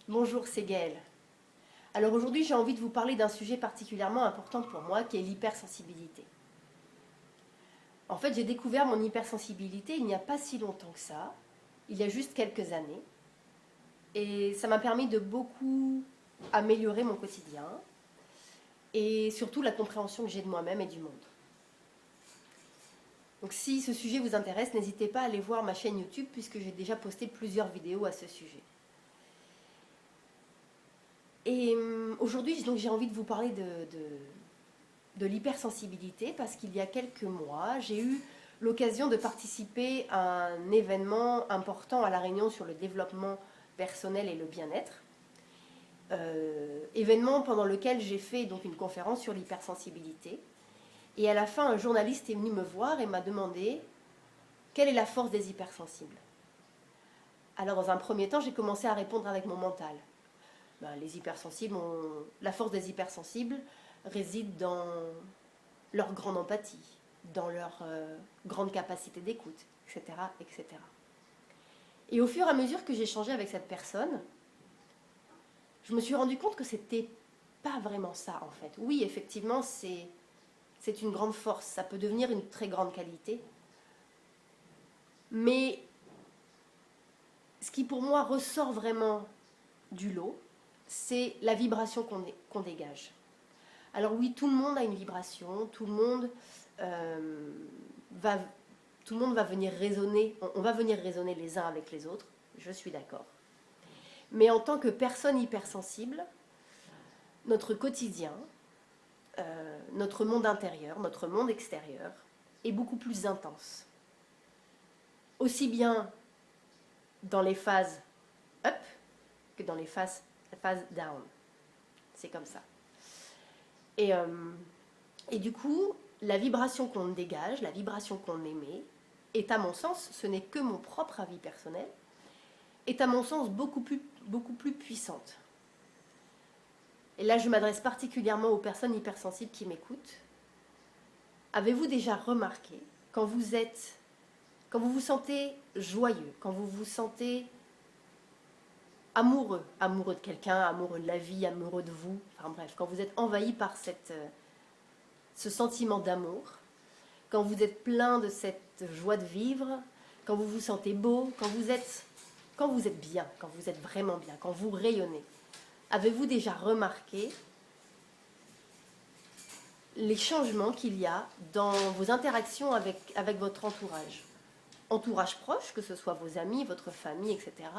Bonjour, c'est Gaëlle. Alors aujourd'hui, j'ai envie de vous parler d'un sujet particulièrement important pour moi, qui est l'hypersensibilité. En fait, j'ai découvert mon hypersensibilité il n'y a pas si longtemps que ça, il y a juste quelques années, et ça m'a permis de beaucoup améliorer mon quotidien, et surtout la compréhension que j'ai de moi-même et du monde. Donc si ce sujet vous intéresse, n'hésitez pas à aller voir ma chaîne YouTube, puisque j'ai déjà posté plusieurs vidéos à ce sujet. Et aujourd'hui, donc, j'ai envie de vous parler de l'hypersensibilité parce qu'il y a quelques mois, j'ai eu l'occasion de participer à un événement important à La Réunion sur le développement personnel et le bien-être. Événement pendant lequel j'ai fait donc une conférence sur l'hypersensibilité. Et à la fin, un journaliste est venu me voir et m'a demandé quelle est la force des hypersensibles. Alors dans un premier temps, j'ai commencé à répondre avec mon mental. Les hypersensibles la force des hypersensibles réside dans leur grande empathie, dans leur grande capacité d'écoute, etc., etc. Et au fur et à mesure que j'échangeais avec cette personne, je me suis rendu compte que c'était pas vraiment ça en fait. Oui, effectivement, c'est une grande force, ça peut devenir une très grande qualité, mais ce qui pour moi ressort vraiment du lot, c'est la vibration qu'on dégage. Alors oui, tout le monde a une vibration, euh, va, tout le monde va venir résonner, on va venir résonner les uns avec les autres, je suis d'accord. Mais en tant que personne hypersensible, notre quotidien, notre monde intérieur, notre monde extérieur est beaucoup plus intense. Aussi bien dans les phases up que dans les phases down. C'est comme ça. Et, euh, et du coup, la vibration qu'on dégage, la vibration qu'on émet, est à mon sens, ce n'est que mon propre avis personnel, est à mon sens beaucoup plus puissante. Et là, je m'adresse particulièrement aux personnes hypersensibles qui m'écoutent. Avez-vous déjà remarqué, quand vous vous sentez joyeux, quand vous vous sentez amoureux de quelqu'un, amoureux de la vie, amoureux de vous, enfin bref, quand vous êtes envahi par ce sentiment d'amour, quand vous êtes plein de cette joie de vivre, quand vous vous sentez beau, quand vous êtes bien, quand vous êtes vraiment bien, quand vous rayonnez, avez-vous déjà remarqué les changements qu'il y a dans vos interactions avec votre entourage? Entourage proche, que ce soit vos amis, votre famille, etc.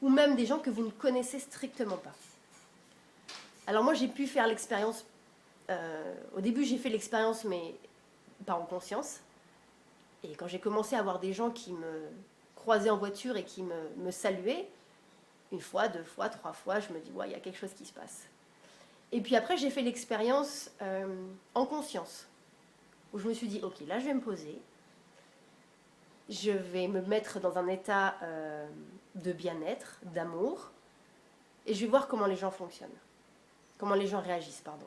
Ou même des gens que vous ne connaissez strictement pas. Alors moi j'ai pu faire l'expérience, au début j'ai fait l'expérience mais pas en conscience. Et quand j'ai commencé à avoir des gens qui me croisaient en voiture et qui me saluaient, une fois, deux fois, trois fois, je me dis, ouais, il y a quelque chose qui se passe. Et puis après, j'ai fait l'expérience en conscience, où je me suis dit, ok, là, je vais me poser, je vais me mettre dans un état de bien-être, d'amour, et je vais voir comment les gens fonctionnent, comment les gens réagissent, pardon.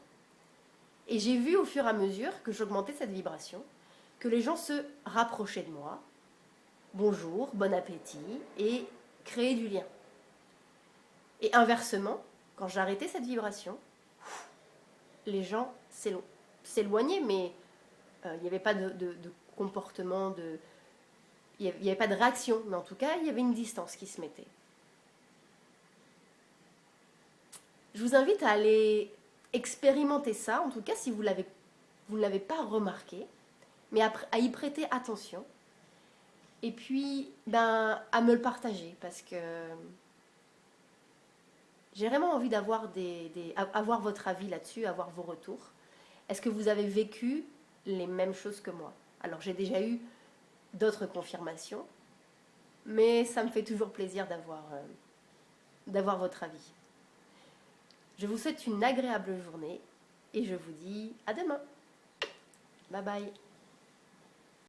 Et j'ai vu au fur et à mesure que j'augmentais cette vibration, que les gens se rapprochaient de moi, bonjour, bon appétit, et créer du lien. Et inversement, quand j'arrêtais cette vibration, les gens s'éloignaient, mais il n'y avait pas de comportement, il n'y avait pas de réaction, mais en tout cas, il y avait une distance qui se mettait. Je vous invite à aller expérimenter ça, en tout cas si vous ne l'avez pas remarqué, mais à y prêter attention. Et puis, à me le partager, parce que j'ai vraiment envie avoir votre avis là-dessus, avoir vos retours. Est-ce que vous avez vécu les mêmes choses que moi? Alors j'ai déjà eu d'autres confirmations, mais ça me fait toujours plaisir d'avoir votre avis. Je vous souhaite une agréable journée et je vous dis à demain. Bye bye.